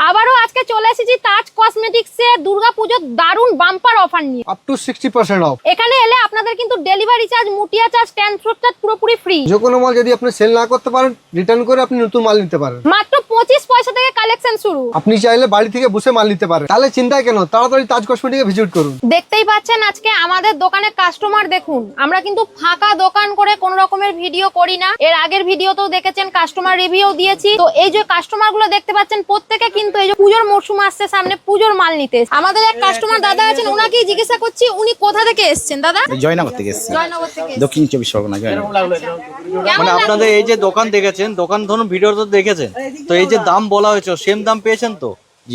আবারও আজকে চলে এসেছি তাজ কসমেটিক্সে দুর্গাপূজার দারুণ বাম্পার অফার নিয়ে আপ টু 60% অফ। এখানে এলে আপনাদের কিন্তু ডেলিভারি চার্জ, মুটিয়া চার্জ, ট্রান্সপোর্ট চার্জ পুরোপুরি ফ্রি। যে কোনো মাল যদি আপনি সেল না করতে পারেন, রিটার্ন করে আপনি নতুন মাল নিতে পারেন। মাত্র 25 পয়সা থেকে কালেকশন শুরু। আপনি চাইলে বাড়ি থেকে বসে মাল নিতে পারেন। তাহলে চিন্তা কেন, তাড়াতাড়ি তাজ কসমেটিকে ভিজিট করুন। দেখতেই পাচ্ছেন আজকে আমাদের দোকানে কাস্টমার দেখুন। আমরা কিন্তু ফাঁকা দোকান করে কোন রকমের ভিডিও করি না। এর আগের ভিডিওতেও দেখেছেন, কাস্টমার রিভিউ দিয়েছি। তো এই যে কাস্টমার গুলো দেখতে পাচ্ছেন প্রত্যেকে কিন্তু এই যে পুজোর মরশুম আসছে সামনে, পুজোর মাল নিতে। আমাদের এক কাস্টমার দাদা আছেন, ওনাকেই জিজ্ঞাসা করছি উনি কোথা থেকে এসেছেন। দাদা জয়নগর থেকে এসেছি, জয়নগর থেকে এসেছেন। দক্ষিণ 24 পরগনা জয়নগর। মানে আপনাদের এই যে দোকান দেখেছেন, দোকান ধরুন ভিডিও তো দেখেছেন, তো এই যে দাম বলা হয়েছে সেম দাম পেয়েছেন তো?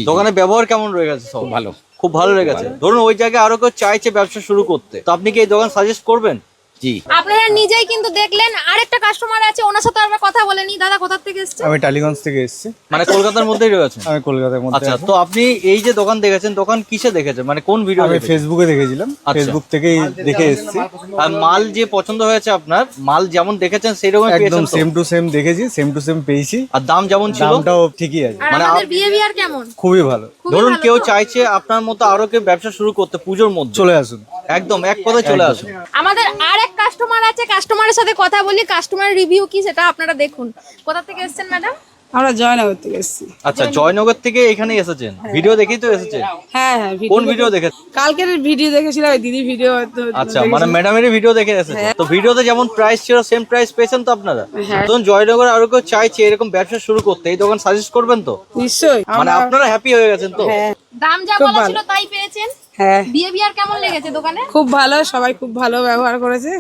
দোকানে ব্যবহার কেমন রয়ে গেছে? সব ভালো, খুব ভালো লেগেছে। ধরুন ওই জায়গায় আরো কেউ চাইছে ব্যবসা শুরু করতে, তো আপনি কি এই দোকান সাজেস্ট করবেন? জি। আপনারা নিজেই কিন্তু দেখলেন। আরেকটা কাস্টমার আছে, ওনার সাথে আমরা কথা বলে নি। দাদা কোথা থেকে এসেছেন? আমি টালিগঞ্জ থেকে এসেছি। মানে কলকাতার মধ্যেই রয়েছে? আমি কলকাতার মধ্যে। আচ্ছা, তো আপনি এই যে দোকান দেখেছেন, দোকান কিসে দেখেছেন, মানে কোন ভিডিও? আমি ফেসবুকে দেখেছিলাম, ফেসবুক থেকেই দেখে এসেছি। আর মাল যে পছন্দ হয়েছে আপনার, মাল যেমন দেখেছেন সেই রকম একদম পেয়েছেন তো? সেম টু সেম দেখেছি, সেম টু সেম পেয়েছি। আর দাম যেমন ছিল? দামটাও ঠিকই আছে, আর মানে আমাদের বিহেভিয়ার কেমন? খুবই ভালো। ধরুন কেউ চাইছে আপনার মতো আরো কেউ ব্যবসা শুরু করতে পুজোর মধ্যে, চলে আসুন, একদম এক কথায় চলে আসুন। আমাদের আরেক কাস্টমার আছে, কাস্টমারের সাথে কথা বলি। কাস্টমার রিভিউ কি সেটা আপনারা দেখুন। কোথা থেকে এসেছেন ম্যাডাম? আমরা জয়নগর থেকে এসেছি। আচ্ছা, জয়নগর থেকে এখানে এসেছেন, ভিডিও দেখেই তো এসেছেন? হ্যাঁ হ্যাঁ, কোন ভিডিও দেখেছেন? কালকের ভিডিও দেখেছিলাম, ওই দিদি ভিডিও। আচ্ছা, মানে ম্যাডামেরই ভিডিও দেখে এসেছেন। তো ভিডিওতে যেমন প্রাইস ছিল সেম প্রাইস পেয়েছেন তো আপনারা? তখন জয়নগর আরো কেউ চাইছে এরকম ব্যবসা শুরু করতে, এই দোকান সাজেস্ট করবেন তো? নিশ্চয়ই। মানে আপনারা হ্যাপি হয়ে গেছেন তো? দাম যা খুব বলা ভালো। ছিল তাই পেয়েছেন? হ্যাঁ, বিহেভিয়ার কেমন লেগেছে দোকানে? খুব ভালো, সবাই খুব ভালো ব্যবহার করেছে।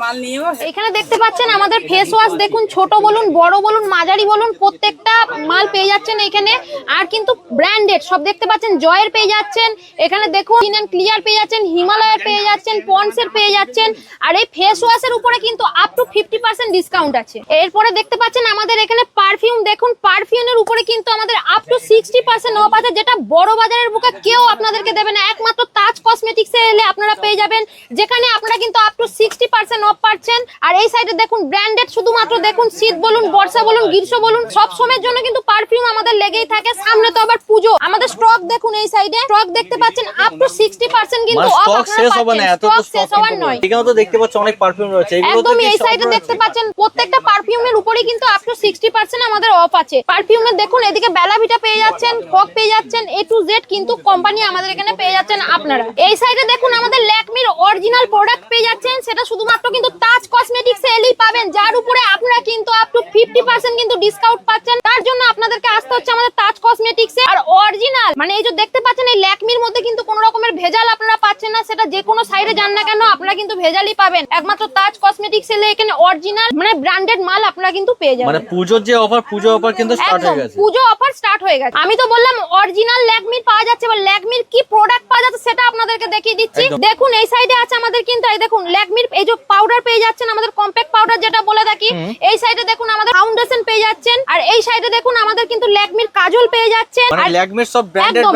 মাল নিয়েও এখানে দেখতে পাচ্ছেন আমাদের ফেস ওয়াশ দেখুন, ছোট বলুন, বড় বলুন, মাঝারি বলুন, প্রত্যেকটা মাল পেয়ে যাচ্ছেন এখানে। আর কিন্তু ব্র্যান্ডেড সব দেখতে পাচ্ছেন, জয়ের পেয়ে যাচ্ছেন। এখানে দেখুন ক্লিয়ার পেয়ে যাচ্ছেন, হিমালয়ের পেয়ে যাচ্ছেন, পন্ডসের পেয়ে যাচ্ছেন। আর এই ফেস ওয়াশের উপরে কিন্তু আপ টু 50% ডিসকাউন্ট আছে। এরপরে দেখতে পাচ্ছেন আমাদের এখানে পারফিউম দেখুন, পারফিউমের উপরে কিন্তু আমাদের আপ টু 60% অফ আছে, যেটা বড় বাজারের বুকে কেউ আপনাদেরকে দেবে না। একমাত্র তাজ কসমেটিক্সে এলে আপনারা পেয়ে যাবেন, যেখানে আপনারা কিন্তু আপ টু 60% অফ পাচ্ছেন। আর এই সাইডে দেখুন ব্র্যান্ডেড, শুধুমাত্র দেখুন শীত বলুন, বর্ষা বলুন, গ্রীষ্ম বলুন, সব সময়ের জন্য কিন্তু পারফিউম আমাদের লেগেই থাকে। সামনে তো আবার পুজো, আমাদের স্টক দেখুন, এই সাইডে স্টক দেখতে পাচ্ছেন আপ টু 60% কিন্তু মানে অফ স্টক আপনারা শেষ হবে না, পাচ্ছেন। এত তো স্টক শেষ স্টক হওয়ার নয়। এখানে তো দেখতে পাচ্ছেন অনেক পারফিউম রয়েছে, এগুলো তো একদমই কি এই সব সাইডে রয়েছে? দেখতে পাচ্ছেন প্রত্যেকটা পারফিউমের উপরেই কিন্তু আপ টু 60% আমাদের অফ আছে। পারফিউমের দেখুন এদিকে বেলাভিটা পেয়ে যাচ্ছেন, ফগ পেয়ে যাচ্ছেন, A to Z কিন্তু কোম্পানি আমাদের এখানে পেয়ে যাচ্ছেন আপনারা। এই সাইডে দেখুন আমাদের ল্যাকমির অরিজিনাল প্রোডাক্ট পেয়ে যাচ্ছেন, সেটা শুধুমাত্র কিন্তু তাজ কসমেটিক্সে এলেই পাবেন, যার উপরে আপনারা কিন্তু আপ টু 50% কিন্তু ডিসকাউন্ট পাচ্ছেন। তার জন্য আপনাদেরকে আসতে হচ্ছে আমাদের তাজ কসমেটিক্সে। আর অরিজিনাল মানে এই যে দেখতে পাচ্ছেন এই ল্যাকমির মধ্যে কিন্তু কোনো রকমের ভেজাল আপনারা পাচ্ছেন না, সেটা যে কোনো সাইডে যান না কেন আপনারা কিন্তু ভেজালই পাবেন। একমাত্র তাজ কসমেটিক্স এলে এখানে অরিজিনাল মানে ব্র্যান্ডেড মাল আপনারা কিন্তু পেয়ে যাবেন। মানে পুজোর যে অফার, পুজো অফার কিন্তু স্টার্ট একদম হয়ে গেছে। পুজো অফার স্টার্ট হয়ে গেছে। আমি তো বললাম অরিজিনাল ল্যাকমির পাওয়া যাচ্ছে, বা ল্যাকমির কি প্রোডাক্ট পাওয়া যাচ্ছে সেটা আপনাদেরকে দেখিয়ে দিচ্ছি। দেখুন এই সাইডে আছে আমাদের কিন্তু এই দেখুন ল্যাকমির এই যে পাউডার পেয়ে যাচ্ছেন, আমাদের কম্প্যাক্ট পাউডার যেটা বলে থাকি। এই সাইডে দেখুন আমাদের ফাউন্ডেশন পেয়ে যাচ্ছেন। আর এই সাইডে দেখুন আমাদের কিন্তু ল্যাকমির কাজল পেয়ে যাচ্ছেন। মানে আর ল্যাকমির সব ব্র্যান্ডেড একদম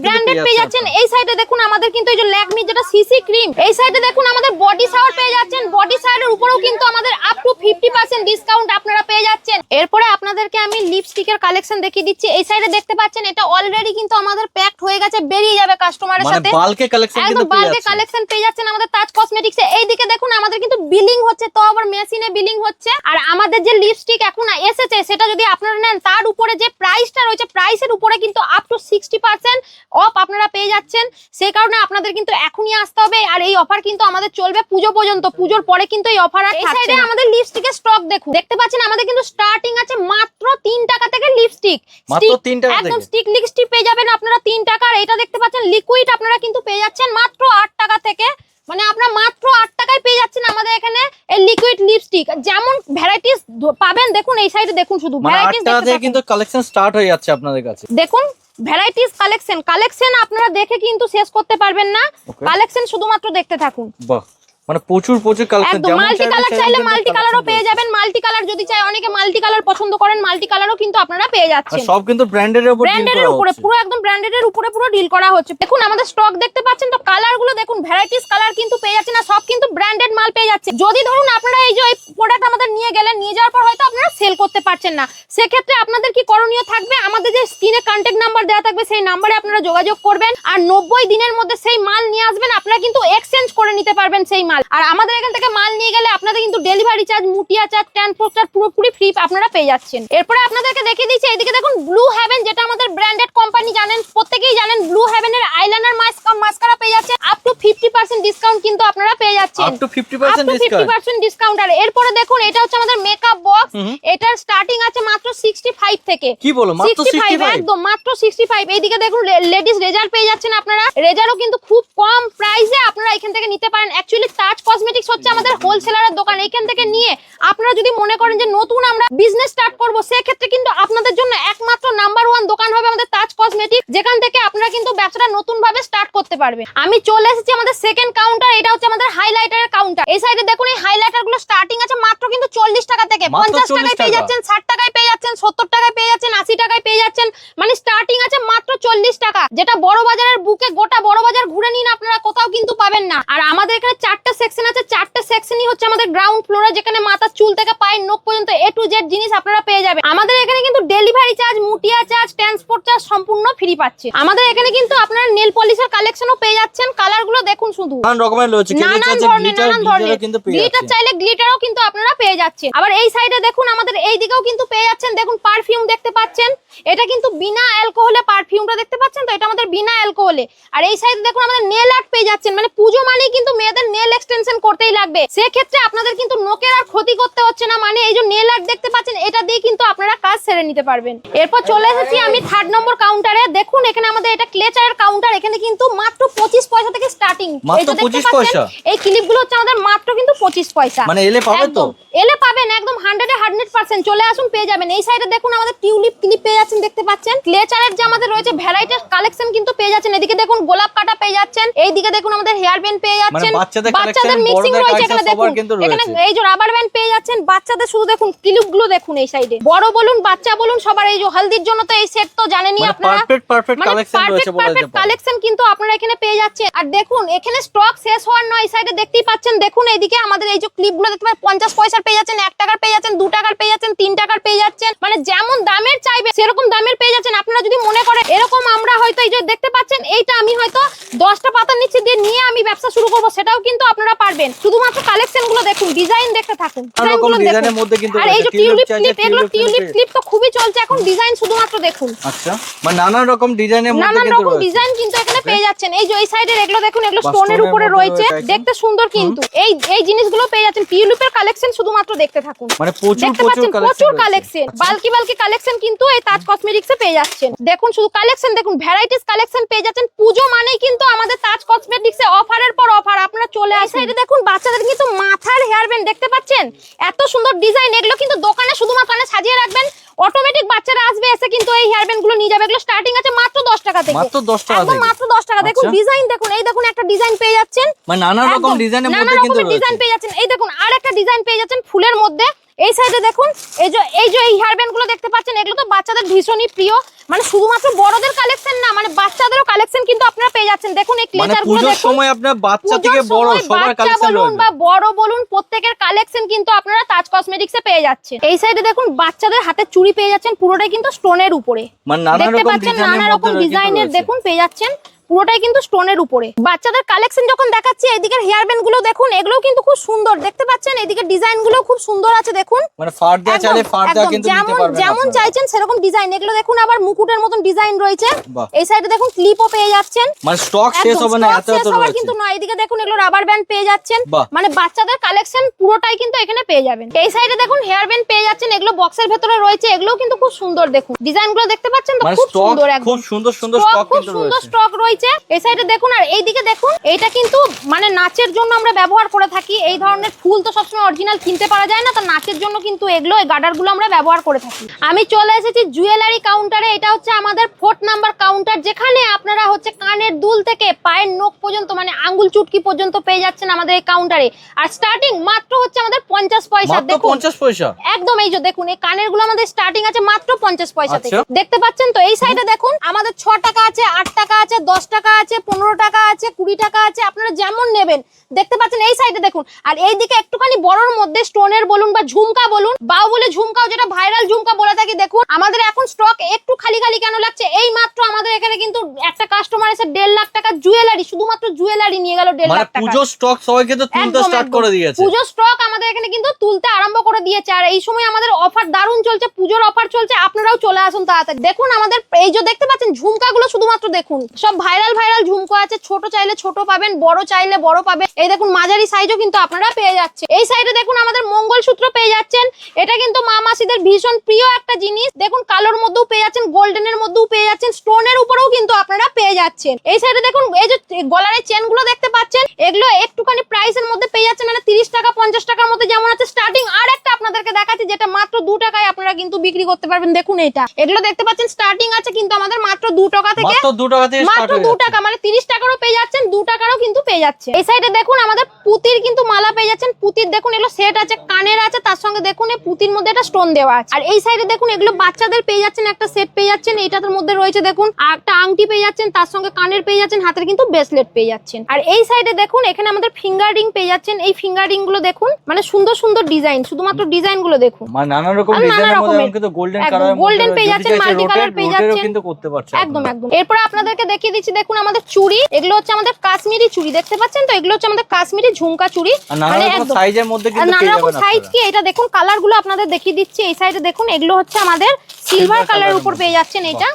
ব্র্যান্ডেড পেয়ে যাচ্ছেন। এই সাইডে দেখুন আমাদের কিন্তু এই যে ল্যাকমি যেটা সিসি ক্রিম। এই সাইডে দেখুন আমাদের বডি শাওয়ার পেয়ে যাচ্ছেন, বডি শাওয়ারের উপরেও কিন্তু আমাদের আপ টু 50% ডিসকাউন্ট আপনারা পেয়ে যাচ্ছেন। এরপরে আপনাদেরকে আমি লিপস্টিকের কালেকশন দেখিয়ে দিচ্ছি। এই সাইডে দেখতে পাচ্ছেন এটা অলরেডি কিন্তু আমাদের প্যাকড হয়ে গেছে, বেরিয়ে যাবে কাস্টমারের মানে সাথে। বালকে কালেকশন কিন্তু একদম পেয়ে বালকে যাচ্ছে। কালেকশন পেয়ে যাচ্ছেন আমাদের তাজ কসমেটিক্সে। এইদিকে দেখুন আমাদের কিন্তু বিলিং হচ্ছে, তো আবার মেশিনে বিলিং হচ্ছে। আর আমাদের যে লিপস্টিক এখন এসেছে সেটা যদি আপনারা নেন, তার উপরে যে প্রাইসটা রয়েছে প্রাইসের উপরে কিন্তু আপ টু 60% অফ আপনারা পেয়ে যাচ্ছেন। সেই কারণে আপনাদের কিন্তু এখনই আসতে হবে। আর এই অফার কিন্তু আমাদের চলবে পুজো পর্যন্ত, পুজোর পরে কিন্তু এই অফার আর থাকছে না। আমাদের লিপস্টিকের স্টক দেখুন, দেখতে পাচ্ছেন আমাদের কিন্তু স্টার্টিং আছে মাত্র 3 টাকা থেকে লিপস্টিক। মাত্র 3 টাকা একদম থেকে স্টিক লিপস্টিক পেয়ে যাবেন আপনারা 3 টাকা। আর এটা দেখতে পাচ্ছেন লিকুইড আপনারা কিন্তু পেয়ে যাচ্ছেন মাত্র 8 টাকা থেকে। মানে আপনারা মাত্র 8 টাকায় পেয়ে যাচ্ছেন আমাদের এখানে এই লিকুইড লিপস্টিক। যেমন ভ্যারাইটিস পাবেন দেখুন, এই সাইডে দেখুন শুধু মানে 8 ভ্যারাইটিস টাকা থেকে দেখতে কিন্তু কালেকশন স্টার্ট হয়ে যাচ্ছে আপনাদের কাছে। দেখুন ভ্যারাইটিস কালেকশন আপনারা দেখে কিন্তু শেষ করতে পারবেন না। কালেকশন শুধুমাত্র দেখতে থাকুন। বাহ, মানে প্রচুর কালেকশন, একদম মাল্টি কালার চাইলে মাল্টি কালারও পেয়ে যাবেন, মাল্টি কালার যদি চাই, অনেকে মাল্টি কালার পছন্দ করেন, মাল্টি কালারও কিন্তু আপনারা পেয়ে যাচ্ছেন। সব কিন্তু ব্র্যান্ডের উপর ডিল ব্র্যান্ডের করা উপরে হচ্ছে। পুরো একদম ব্র্যান্ডের উপরে পুরো ডিল করা হচ্ছে। দেখুন আমাদের স্টক দেখতে পাচ্ছেন তো, কালার গুলো দেখুন, ভ্যারাইটিস কালার কিন্তু পেয়ে যাচ্ছেন, আর সব কিন্তু ব্র্যান্ডেড মাল পেয়ে যাচ্ছে। যদি ধরুন আপনারা এই যে প্রোডাক্ট আমাদের নিয়ে গেলেন, নিয়ে যাওয়ার পর হয়তো আপনারা সেল করতে পারছেন না, সেক্ষেত্রে আপনাদের কি করণীয় থাকবে, আমাদের যে স্ক্রিনে কন্ট্যাক্ট নাম্বার দেওয়া থাকবে সেই নাম্বারে আপনারা যোগাযোগ করবেন, আর 90 দিনের মধ্যে সেই মাল নিয়ে আসবেন, আপনারা কিন্তু এক্সচেঞ্জ করে নিতে পারবেন সেই মাল। আর আমাদের এখান থেকে মাল নিয়ে গেলে আপনাদের কিন্তু ডেলিভারি চার্জ, মুটিয়া চার্জ, ট্রান্সপোর্ট চার্জ পুরোপুরি ফ্রি আপনারা পেয়ে যাচ্ছেন। এরপরে আপনাদেরকে দেখিয়ে দিচ্ছি, এইদিকে দেখুন ব্লু হেভেন, যেটা আমাদের ব্র্যান্ডেড কোম্পানি, জানেন প্রত্যেকেই জানেন, ব্লু হেভেনের আইলাইনার মাস্কারা পেয়ে যাচ্ছেন আপ টু 50% ডিসকাউন্ট কিন্তু আপনারা পেয়ে যাচ্ছেন, আপ টু 50% ডিসকাউন্ট। 50% ডিসকাউন্ট। আর এরপরে দেখুন এটা হচ্ছে আমাদের মেকআপ বক্স, এটার স্টার্টিং আছে মাত্র 65 থেকে। কি বলো, মাত্র 65? একদম মাত্র 65। এইদিকে দেখুন লেডিস রেজার পেয়ে যাচ্ছেন আপনারা, রেজারও কিন্তু খুব কম প্রাইসে আপনারা এখান থেকে নিতে পারেন। অ্যাকচুয়ালি তাজ কসমেটিক্স হচ্ছে আমাদের হোলসেলারের দোকান, এখান থেকে নিয়ে আপনারা যদি মনে করেন যে নতুন আমরা বিজনেস স্টার্ট করব, সেক্ষেত্রে কিন্তু আপনাদের জন্য একমাত্র নাম্বার 1 দোকান হবে আমাদের তাজ কসমেটিক্স, যেখান থেকে আপনারা কিন্তু ব্যবসাটা নতুন ভাবে স্টার্ট করতে পারবেন। আমি চলে এসেছি আমাদের সেকেন্ড কাউন্টার, এটা হচ্ছে আমাদের হাইলাইটারের কাউন্টার। এই সাইডে দেখুন এই হাইলাইটার গুলো স্টার্টিং আছে মাত্র কিন্তু 40 টাকা থেকে, 50 টাকায় পেয়ে যাচ্ছেন, 60 টাকায় পেয়ে যাচ্ছেন, 70 টাকায় পেয়ে যাচ্ছেন, 80 টাকায় পেয়ে যাচ্ছেন, মানে স্টার্টিং আছে মাত্র 40 টাকা, যেটা বড় বাজারের বুকে গোটা বড় বাজার ঘুরে নিন আপনারা কোথাও কিন্তু পাবেন না। আর আমাদের এখানে 4টা সেকশন আছে, 4টা সেকশনই হচ্ছে আমাদের গ্রাউন্ড ফ্লোরে, যেখানে মাথার চুল থেকে পায়ের নখ পর্যন্ত A to Z জিনিস আপনারা পেয়ে যাবেন। আমাদের এখানে কিন্তু ডেলিভারি চার্জ, মুটিয়া চার্জ, ট্রান্সপোর্ট চার্জ সম্পূর্ণ ফ্রি পাচ্ছে। আমাদের এখানে কিন্তু আপনারা নেল পলিশের কালেকশনও পেয়ে যাচ্ছেন, কালার গুলো দেখুন শুধু নানান রকমের রয়েছে, নানান ধরনের কিন্তু পেয়ে গ্লিটার যাচ্ছেন। চাইলে গ্লিটারও কিন্তু আপনারা পেয়ে যাচ্ছেন। আবার এই সাইডে দেখুন আমাদের এই দিকেও কিন্তু পেয়ে যাচ্ছেন, দেখুন পারফিউম দেখতে পাচ্ছেন, এটা কিন্তু বিনা অ্যালকোহলে পারফিউমটা দেখতে পাচ্ছেন তো, এটা আমাদের বিনা অ্যালকোহলে। আর এই সাইডে দেখুন আমাদের নেল আর্ট পেয়ে যাচ্ছেন, মানে পুজো মানেই কিন্তু মেয়েদের নেল এক্সটেনশন করতেই লাগবে, সেক্ষেত্রে আপনাদের কিন্তু নখের আর ক্ষতি করতে হচ্ছে না, মানে এই যে নেল আর্ট দেখতে পাচ্ছেন, এটা দিয়ে কিন্তু আপনারা কাজ সেরে নিতে পারবেন। এরপর চলে এসেছি আমি 3rd নম্বর কাউন্টারে। দেখুন এখানে আমাদের এটা ক্লেচারের কাউন্টার, এখানে কিন্তু মাত্র 25 পয়সা থেকে স্টার্টিং। মাত্র 25 পয়সা? এই ক্লিপগুলো হচ্ছে আমাদের মাত্র কিন্তু 25 পয়সা। মানে এলে পাবে তো? এলে পাবেন একদম 100% চলে আসুন, পেয়ে যাবেন। এই সাইডে দেখুন আমাদের টিউলিপ ক্লিপ পেয়ে যাচ্ছেন, দেখতে পাচ্ছেন ক্লেচারের যে আমাদের রয়েছে ভ্যারাইটিস কালেকশন কিন্তু পেয়ে যাচ্ছেন। এদিকে দেখুন গোলাপ কাটা পেয়ে যাচ্ছেন, এইদিকে দেখুন আমাদের হেয়ার ব্যান্ড পেয়ে যাচ্ছেন, বাচ্চাদের মিক্সিং রয়েছে এখানে, দেখুন এখানে এই যে রাবার ব্যান্ড পেয়ে যাচ্ছেন বাচ্চাদের, শুধু দেখুন ক্লিপ গুলো দেখুন এই সাইডে, বড় বলুন বাচ্চা বলুন সবার, এই যে হলদির জন্য তো এই সেট তো জানেনই আপনারা, পারফেক্ট কালেকশন রয়েছে বলা যেতে পারে। কালেকশন কিন্তু আপনারা এখানে পেয়ে যাচ্ছেন। আর দেখুন এখানে স্টক শেষ হওয়ার নয়, এই সাইডে দেখতেই পাচ্ছেন, দেখুন এইদিকে আমাদের এই যে ক্লিপ গুলো দেখতে পাচ্ছেন 50 পয়সার পেয়ে যাচ্ছেন, 1 টাকার পেয়ে যাচ্ছেন, 2 টাকার পেয়ে যাচ্ছেন, 3 টাকার পেয়ে যাচ্ছেন, মানে যেমন দামের চাইবে সেরকম দামের পেয়ে যাচ্ছেন। আপনারা যদি মনে করেন এরকম আমরা হয়তো এই যে দেখতে পাচ্ছেন এইটা আমি হয়তো 10টা পাতা নিচে দিয়ে নিয়ে আমি ব্যবসা শুরু করব, সেটাও কিন্তু আপনারা পারবেন। শুধুমাত্র কালেকশন গুলো দেখুন, ডিজাইন দেখতে থাকুন, ডিজাইনের মধ্যে কিন্তু আর এই যে টিউলিপ ক্লিপ, এগুলো টিউলিপ ক্লিপ তো খুবই চলছে এখন, ডিজাইন শুধুমাত্র দেখুন। আচ্ছা, মানে নানান রকম ডিজাইনের মধ্যে নানান কিন্তু রকম রয়েছে। ডিজাইন কিন্তু এখানে পেয়ে যাচ্ছেন। এই যে এই সাইডের এগুলো দেখুন, এগুলো স্টোনের উপরে রয়েছে, দেখতে সুন্দর কিন্তু এই জিনিসগুলো পেয়ে যাচ্ছেন। টিউলিপের কালেকশন শুধুমাত্র দেখতে থাকুন, মানে প্রচুর দেখতে পাচ্ছেন প্রচুর কালেকশন, বালকি কালেকশন কিন্তু এই তাজ কসমেটিক্সে পেয়ে যাচ্ছেন। দেখুন শুধু কালেকশন দেখুন, ভ্যারাইটিস কালেকশন পেয়ে যাচ্ছেন। পুজো মানেই কিন্তু আমাদের তাজ কসমেটিক্সে অফারের পর অফার, আপনারা চলে আসেন। এই সাইডে দেখুন বাচ্চাদের কিন্তু মাথার হেয়ার ব্যান্ড দেখতে পাচ্ছেন, এত সুন্দর ডিজাইন, এগুলো কিন্তু দোকানে শুধুমাত্র সাজিয়ে রাখবেন, অটোমেটিক বাচ্চারা আসবে, এসে কিন্তু এই হেয়ার ব্যান্ড গুলো নিয়ে যাবে। এগুলো স্টার্টিং আছে মাত্র 10 টাকা থেকে, মাত্র 10 টাকা থেকে, মাত্র 10 টাকা। দেখুন ডিজাইন দেখুন, এই দেখুন একটা ডিজাইন পেয়ে যাচ্ছেন, মানে নানা রকম ডিজাইনের মধ্যে কিন্তু রয়েছে, ডিজাইন পেয়ে যাচ্ছেন। এই দেখুন আরেকটা ডিজাইন পেয়ে যাচ্ছেন ফুলের মধ্যে। এই সাইডে দেখুন এই যে এই হেয়ার ব্যান্ড গুলো দেখতে পাচ্ছেন, এগুলো তো বাচ্চাদের ভীষণই প্রিয়, মানে শুধুমাত্র বড়দের কালেকশন না, মানে বাচ্চাদেরও কালেকশন কিন্তু আপনারা পেয়ে যাচ্ছেন। দেখুন এই ক্লেচার গুলো পুজোর সময় আপনার বাচ্চা থেকে বড় সবার কালেকশন বলুন বা বড় বলুন প্রত্যেকের কালেকশন কিন্তু আপনারা তাজ কসমেটিক্সে পেয়ে যাচ্ছেন। এই সাইডে দেখুন বাচ্চাদের হাতে চুড়ি পেয়ে যাচ্ছেন, পুরোটাই কিন্তু স্টোনের উপরে, মানে নানা দেখতে রকম পাচ্ছেন নানা রকম ডিজাইনের দেখুন পেয়ে যাচ্ছেন, পুরোটাই কিন্তু স্টোনের উপরে। বাচ্চাদের কালেকশন যখন দেখাচ্ছি, এদিকের হেয়ার ব্যান্ড গুলো দেখুন, এগুলোও কিন্তু খুব সুন্দর দেখতে পাচ্ছেন, এদিকে ডিজাইন গুলো খুব সুন্দর আছে দেখুন, মানে ফার দেয়া চাইলে ফার দেয়া কিন্তু নিতে পারবেন যেমন চাইছেন সেরকম ডিজাইন। এগুলো দেখুন আবার মুকুটের মতন ডিজাইন রয়েছে। এই সাইডে দেখুন ক্লিপও পেয়ে যাচ্ছেন, মানে স্টক শেষ হবে না, এত এত রয়েছে কিন্তু নয়। এদিকে দেখুন এগুলো রাবার ব্যান্ড পেয়ে যাচ্ছেন, মানে বাচ্চাদের কালেকশন পুরোটাই কিন্তু এখানে পেয়ে যাবেন। এই সাইডে দেখুন হেয়ার ব্যান্ড পেয়ে যাচ্ছেন, এগুলো বক্সের ভেতরে রয়েছে, এগুলোও কিন্তু খুব সুন্দর দেখুন ডিজাইন গুলো দেখতে পাচ্ছেন তো, খুব সুন্দর, খুব সুন্দর সুন্দর স্টক কিন্তু রয়েছে, স্টক রয়েছে। নিচে, এই সাইডে দেখুন। আর এইদিকে দেখুন, এইটা কিন্তু মানে নাচের জন্য আমরা ব্যবহার করে থাকি। এই ধরনের ফুল তো সবসময় অরিজিনাল কিনতে পারা যায় না, তো নাচের জন্য কিন্তু এগুলো, এই গার্ডারগুলো আমরা ব্যবহার করে থাকি। আমি চলে এসেছি জুয়েলারি কাউন্টারে। এটা হচ্ছে আমাদের 4 নাম্বার কাউন্টার, যেখানে আপনারা হচ্ছে কানের দুল থেকে পায়ের নখ পর্যন্ত মানে আঙ্গুল চুটকি পর্যন্ত পেয়ে যাচ্ছেন আমাদের এই কাউন্টারে। আর স্টার্টিং মাত্র হচ্ছে আমাদের 50 পয়সা। মাত্র দেখুন 50 পয়সা একদম, এই যে দেখুন এই কানের গুলো আমাদের স্টার্টিং আছে মাত্র 50 পয়সা থেকে। আচ্ছা। দেখতে পাচ্ছেন তো? এই সাইডে দেখুন আমাদের 6 টাকা আছে, 8 টাকা আছে, 10 টাকা আছে, 15 টাকা আছে, 20 টাকা আছে, আপনারা যেমন নেবেন। দেখতে পাচ্ছেন এই সাইডে দেখুন। আর এইদিকে একটুখানি বড়র মধ্যে স্টোনের বলুন বা ঝুমকা বলুন, বাহুবলী ঝুমকাও যেটা ভাইরাল ঝুমকা বলে থাকি, দেখুন আমাদের এখন স্টক একটু খালি খালি কেন লাগছে? এই মাত্র আমাদের এখানে কিন্তু একটা কাস্টমার এসে 1.5 লাখ টাকা জুয়েলারি, শুধুমাত্র জুয়েলারি নিয়ে গেল 1.5 মানে লাখ টাকা। পুজো স্টক সবাইকে তো তুলতে একদম, স্টার্ট একদম। করে দিয়েছে। পুজো স্টক আমাদের এখানে কিন্তু তুলতে আরম্ভ করে দিয়েছে। আর এই সময় আমাদের অফার দারুণ চলছে, পুজোর অফার চলছে, আপনারাও চলে আসুন তাড়াতাড়ি। দেখুন আমাদের এই যে দেখতে পাচ্ছেন ঝুমকাগুলো, শুধুমাত্র দেখুন সব ভাইরাল ভাইরাল ঝুমকা আছে। ছোট চাইলে ছোট পাবেন, বড় চাইলে বড় পাবেন। এই দেখুন মাঝারি সাইজও কিন্তু আপনারা পেয়ে যাচ্ছেন। এই সাইডে দেখুন আমাদের মঙ্গলসূত্র পেয়ে যাচ্ছেন। এটা কিন্তু মা মাসিদের ভীষণ প্রিয় একটা জিনিস। দেখুন কালোর মধ্যেও পেয়ে যাচ্ছেন, গোল্ডেনের মধ্যেও পেয়ে যাচ্ছেন, স্টোনের উপরেও কিন্তু আপনারা পেয়ে যাচ্ছেন। এই সাইডে দেখুন এই যে গলার চেন গুলো দেখতে পাচ্ছেন, এগুলো একটুখানি প্রাইসের মধ্যে পেয়ে যাচ্ছেন, মানে 30 টাকা 50 টাকার মধ্যে যেমন আছে স্টার্টিং। আর একটা আপনাদেরকে দেখাচ্ছি যেটা মাত্র 2 টাকায় আপনারা কিন্তু বিক্রি করতে পারবেন। দেখুন এটা, এগুলো দেখতে পাচ্ছেন স্টার্টিং আছে কিন্তু আমাদের মাত্র 2 টাকা থেকে, মাত্র 2 টাকা থেকে স্টার্ট মাত্র হয়ে 2 যাচ্ছে। টাকা, মানে 30 টাকারও পেয়ে যাচ্ছেন, 2 টাকারও কিন্তু পেয়ে যাচ্ছে। এই সাইডে দেখুন আমাদের পুতির কিন্তু মালা পেয়ে যাচ্ছেন। পুতির দেখুন এগুলো সেট আছে, কানের আছে, তার সঙ্গে দেখুন এই পুতির মধ্যে একটা স্টোন দেওয়া আছে। আর এই সাইডে দেখুন এগুলো বাচ্চাদের পেয়ে যাচ্ছেন, একটা সেট পেয়ে যাচ্ছেন, এইটার মধ্যে রয়েছে দেখুন আর একটা আংটি পেয়ে যাচ্ছেন, তার সঙ্গে কানের পেয়ে যাচ্ছেন, হাতের কিন্তু ব্রেসলেট পেয়ে যাচ্ছেন। আর এই সাইডে দেখুন এখানে আমাদের ফিঙ্গার রিং পেয়ে যাচ্ছেন। এই ফিঙ্গার রিং গুলো দেখুন মানে সুন্দর সুন্দর ডিজাইন, শুধুমাত্র ডিজাইন গুলো দেখুন, মানে নানা রকম আর নানা ডিজাইনের মধ্যে রকমের। এখন কিন্তু গোল্ডেন একদম, কালার, golden পেয়ে যাচ্ছেন, multi color পেয়ে যাচ্ছেন। কিন্তু করতে পারছেন একদম একদম। এরপরে আপনাদেরকে দেখিয়ে দিচ্ছি দেখুন আমাদের চুড়ি, এগুলো হচ্ছে আমাদের কাশ্মীরি চুড়ি, দেখতে পাচ্ছেন তো? এগুলো হচ্ছে আমাদের কাশ্মীরি ঝুমকা চুড়ি, আর নানা মানে রকম একদম সাইজের মধ্যে আর কিন্তু নানা পেয়ে রকম যাবেন সাইজ। আপনারা। কি এটা দেখুন কালার গুলো আপনাদের দেখিয়ে দিচ্ছি। এই সাইডে দেখুন এগুলো হচ্ছে আমাদের সিলভার কালারের উপর পেয়ে যাচ্ছেন। এটা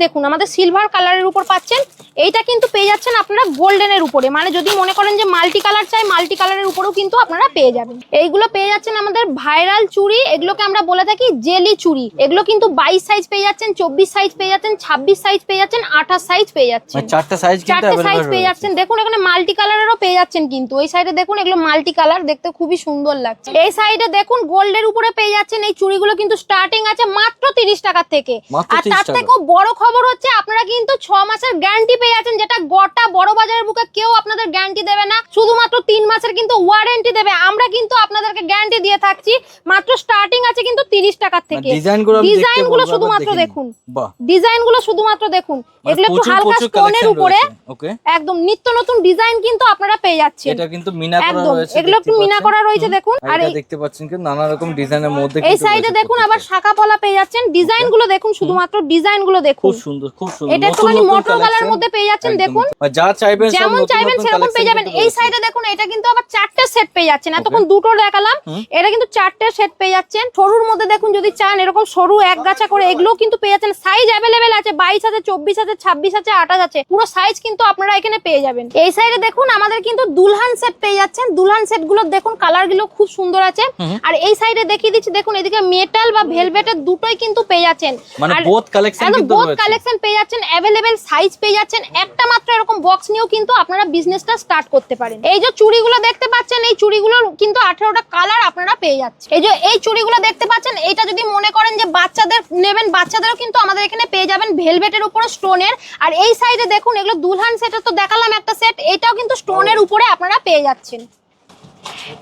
দেখুন আমাদের সিলভার কালারের উপর পাচ্ছেন। এইটা কিন্তু পেয়ে যাচ্ছেন আপনারা গোল্ডেনের উপরে, মানে যদি মনে করেন যে মাল্টি কালার চাই, মাল্টি কালারের উপরেও কিন্তু আপনারা পেয়ে যাবেন। এইগুলো পেয়ে যাচ্ছেন আমাদের ভাইরাল চুড়ি, এগুলোকে আমরা বলে থাকি জেলি চুড়ি। এগুলো কিন্তু 22 সাইজ পেয়ে যাচ্ছেন, 24 সাইজ পেয়ে যাচ্ছেন, 26 সাইজ পেয়ে যাচ্ছেন, 28 সাইজ পেয়ে যাচ্ছেন। মানে চারটা সাইজ কিন্তু চারটে সাইজ अवेलेबल পেয়ে যাচ্ছেন। দেখুন এখানে মাল্টি কালারেরও পেয়ে যাচ্ছেন কিন্তু। এই সাইডে দেখুন এগুলো মাল্টি কালার, দেখতে খুবই সুন্দর লাগছে। এই সাইডে দেখুন গোল্ডের উপরে পেয়ে যাচ্ছেন। এই চুড়িগুলো কিন্তু স্টার্টিং আছে মাত্র 30 টাকা থেকে। মাত্র আর 30 তার টাকা। থেকেও বড় খবর হচ্ছে আপনারা কিন্তু 6 মাসের গ্যারান্টি পেয়ে যাচ্ছেন, যেটা গোটা বড় বাজারের বুকে কেউ আপনাদের গ্যারান্টি দেবে না। শুধুমাত্র 3 মাসের কিন্তু ওয়ারেন্টি দেবে। আমরা কিন্তু আপনাদেরকে গ্যারান্টি দিয়ে থাকছি। মাত্র স্টার্টিং আছে কিন্তু 30 টাকা থেকে। ডিজাইনগুলো আমি দেখতে ডিজাইনগুলো বলবো, শুধুমাত্র একবার দেখে দেখুন, নিন। বাহ, ডিজাইনগুলো শুধুমাত্র দেখুন। এগুলো একটু প্রচুর হালকা প্রচুর স্টোনের কালেকশন উপরে, রয়েছে। ওকে, একদম নিত্য নতুন ডিজাইন কিন্তু আপনারা পেয়ে যাচ্ছেন। এটা কিন্তু মিনা করা একদম রয়েছে, এগুলো একটু দেখতে মিনা পাচ্ছেন। করা রয়েছে দেখুন। আর এটা দেখতে পাচ্ছেন কিন্তু নানা রকম ডিজাইনের মধ্যে এই কিন্তু সাইডে রয়েছে দেখুন আবার প্রত্যেকটা। শাখা পলা পেয়ে যাচ্ছেন। ডিজাইন গুলো দেখুন, শুধুমাত্র ডিজাইন গুলো দেখুন। খুব সুন্দর, খুব সুন্দর। এটা নতুন একটুখানি নতুন মোটর কালার collection, মধ্যে পেয়ে যাচ্ছেন একদম। দেখুন। আর যা চাইবেন সব যেমন নতুন চাইবেন নতুন সেরকম collection পেয়ে যাবেন। কিন্তু এই রয়েছে। সাইডে দেখুন এটা কিন্তু আবার 4টে সেট পেয়ে যাচ্ছেন। এতক্ষণ দুটো দেখালাম, এটা কিন্তু 4টে সেট পেয়ে যাচ্ছেন। সরুর মধ্যে দেখুন যদি চান এরকম সরু এক গাছা করে, এগুলোও কিন্তু পেয়ে যাচ্ছেন। সাইজ অ্যাভেলেবেল আছে, 22 আছে, 24 আছে, 26 আছে, 28 আছে, পুরো সাইজ কিন্তু আপনারা এখানে পেয়ে যাবেন। এই সাইডে দেখুন আমাদের কিন্তু দুলহান সেট পেয়ে যাচ্ছেন। দুলহান সেট গুলো দেখুন কালার গুলো খুব সুন্দর আছে। আর এই সাইডে দেখিয়ে দিচ্ছি দেখুন, এদিকে মেটাল বা ভেলভেটের দুটোই কিন্তু পেয়ে যাচ্ছেন। মানে আর both collection একদম কিন্তু both রয়েছে। কালেকশন পেয়ে যাচ্ছেন, অ্যাভেলেবেল সাইজ পেয়ে যাচ্ছেন। একটা মাত্র এরকম বক্স নিয়েও কিন্তু আপনারা বিজনেসটা স্টার্ট করতে পারেন। এই যে চুড়িগুলো দেখতে পাচ্ছেন, এই চুড়িগুলোর কিন্তু 18টা কালার আপনারা পেয়ে যাচ্ছেন। এই যে এই চুড়িগুলো দেখতে পাচ্ছেন, এইটা যদি মনে করেন যে বাচ্চাদের নেবেন, বাচ্চাদেরও কিন্তু আমাদের এখানে পেয়ে যাবেন ভেলভেটের উপরে স্টোনের। আর এই সাইডে দেখুন এগুলো দুলহান সেটের তো দেখালাম একটা সেট, এটাও কিন্তু স্টোনের উপরে আপনারা পেয়ে যাচ্ছেন।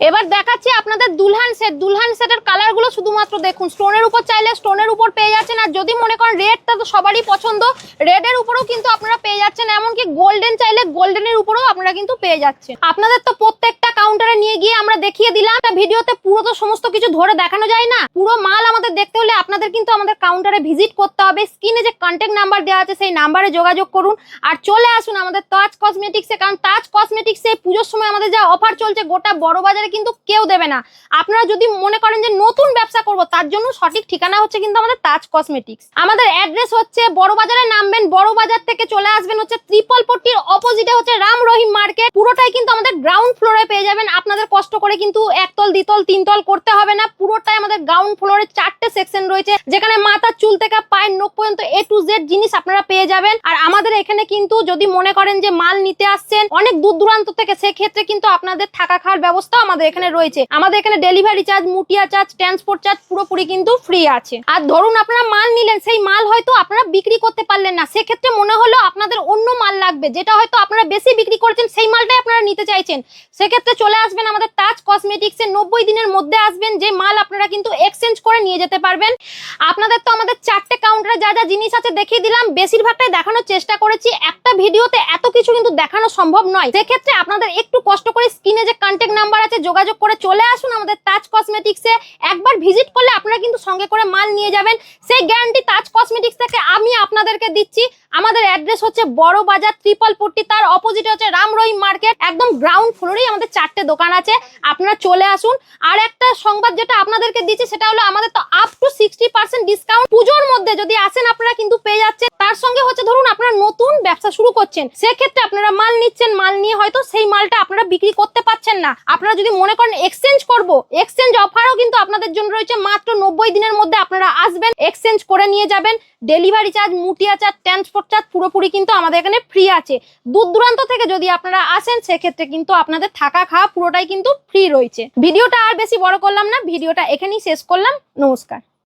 এবার দেখাচ্ছি আপনাদের দুলহান সেট। দুলহান সেটের কালার গুলো শুধুমাত্র দেখুন। স্টোনের উপর চাইলে স্টোনের উপর পেয়ে যাচ্ছেন। আর যদি মনে করেন রেডটা তো সবারই পছন্দ, রেডের উপরেও কিন্তু আপনারা পেয়ে যাচ্ছেন। এমনকি গোল্ডেন চাইলে গোল্ডেনের উপরেও আপনারা কিন্তু পেয়ে যাচ্ছেন। আপনাদের তো প্রত্যেকটা কাউন্টারে নিয়ে গিয়ে আমরা দেখিয়ে দিলাম। ভিডিওতে পুরো তো সমস্ত কিছু ধরে দেখানো যায় না। পুরো মাল আমাদের দেখতে হলে আপনাদের কিন্তু আমাদের কাউন্টারে ভিজিট করতে হবে। স্ক্রিনে যে কন্ট্যাক্ট নাম্বার দেওয়া আছে সেই নাম্বারে যোগাযোগ করুন আর চলে আসুন আমাদের তাজ কসমেটিক্সে। কারণ তাজ কসমেটিক্সে পুজোর সময় আমাদের যা অফার চলছে গোটা বড় বাজারে কিন্তু কেউ দেবে না। আপনারা যদি মনে করেন যে নতুন ব্যবসা করব, তার জন্য সঠিক ঠিকানা হচ্ছে কিন্তু আমাদের তাজ কসমেটিক্স। আমাদের অ্যাড্রেস হচ্ছে বড় বাজারে নামবেন, বড় বাজার থেকে চলে আসবেন হচ্ছে ত্রিপলপট্টির অপোজিটে হচ্ছে রাম রহিম মার্কেট। পুরোটাই কিন্তু আমাদের গ্রাউন্ড ফ্লোরে পেয়ে যাবেন। আপনাদের কষ্ট করে কিন্তু একতল দ্বিতল তিনতল করতে হবে না, পুরোটাই আমাদের গ্রাউন্ড ফ্লোরে 4টে সেকশন রয়েছে, যেখানে মাথার চুল থেকে পায়ের নখ পর্যন্ত A to Z জিনিস আপনারা পেয়ে যাবেন। আর আমাদের এখানে কিন্তু যদি মনে করেন যে মাল নিতে আসছেন অনেক দূর দূরান্ত থেকে, সেক্ষেত্রে কিন্তু আপনাদের থাকা খাওয়ার ব্যবস্থা আমাদের এখানে রয়েছে। আমাদের এখানে ডেলিভারি চার্জ, মুটিয়া চার্জ, ট্রান্সপোর্ট চার্জ পুরোপুরি কিন্তু ফ্রি আছে। আর ধরুন আপনারা মাল নিলেন, সেই মাল হয়তো আপনারা বিক্রি করতে পারলেন না, সেক্ষেত্রে মনে হলো আপনাদের অন্য মাল লাগবে, যেটা হয়তো আপনারা বেশি বিক্রি করেছেন, সেই মালটাই আপনারা নিতে চাইছেন, সেক্ষেত্রে চলে আসবেন আমাদের তাজ কসমেটিক্সে। 90 দিনের মধ্যে আসবেন, যে মাল আপনারা কিন্তু এক্সচেঞ্জ করে নিয়ে যেতে পারবেন। আপনাদের তো আমাদের 4টে কাউন্টারে যা যা জিনিস আছে দেখিয়ে দিলাম, বেশিরভাগটাই দেখানোর চেষ্টা করেছি। একটা ভিডিওতে এত কিছু কিন্তু দেখানো সম্ভব নয়, সেক্ষেত্রে আপনাদের একটু কষ্ট করে স্ক্রিনে যে কন্ট্যাক্ট নাম্বার আছে যোগাযোগ করে চলে আসুন আমাদের তাজ কসমেটিক্সে। একবার ভিজিট করলে আপনারা কিন্তু সঙ্গে করে মাল নিয়ে যাবেন, সেই গ্যারান্টি তাজ কসমেটিক্স থেকে আমি আপনাদেরকে দিচ্ছি। আমাদের অ্যাড্রেস হচ্ছে বড় বাজার ত্রিপলপট্টি, তার অপোজিটে হচ্ছে রাম রহিম মার্কেট। একদম গ্রাউন্ড ফ্লোরেই আমাদের 4টে দোকান আছে, আপনারা চলে আসুন। আর একটা সংবাদ যেটা আপনাদেরকে দিচ্ছি সেটা হলো আমাদের তো আপ টু 60% ডিসকাউন্ট পুজোর মধ্যে যদি আসেন আপনারা কিন্তু পেয়ে যাচ্ছেন। তার সঙ্গে হচ্ছে ধরুন আপনারা নতুন ব্যবসা শুরু করছেন, সেক্ষেত্রে আপনারা মাল নিচ্ছেন, মাল নিয়ে হয়তো সেই মালটা আপনারা বিক্রি করতে পারছেন না, আপনারা যদি মনে করেন এক্সচেঞ্জ করব, এক্সচেঞ্জ অফারও কিন্তু আপনাদের জন্য রয়েছে। মাত্র 90 দিনের মধ্যে আপনারা আসবেন, এক্সচেঞ্জ করে নিয়ে যাবেন। ডেলিভারি চার্জ, মুটিয়া চার্জ, ট্রান্সপোর্ট চার্জ পুরোপুরি কিন্তু আমাদের এখানে ফ্রি আছে। দূর দূরান্ত থেকে যদি আপনারা আসেন, সেক্ষেত্রে কিন্তু আপনাদের থাকা খাওয়া পুরোটাই কিন্তু ফ্রি রয়েছে। ভিডিওটা আর বেশি বড় করলাম না, ভিডিওটা এখানেই শেষ করলাম। নমস্কার।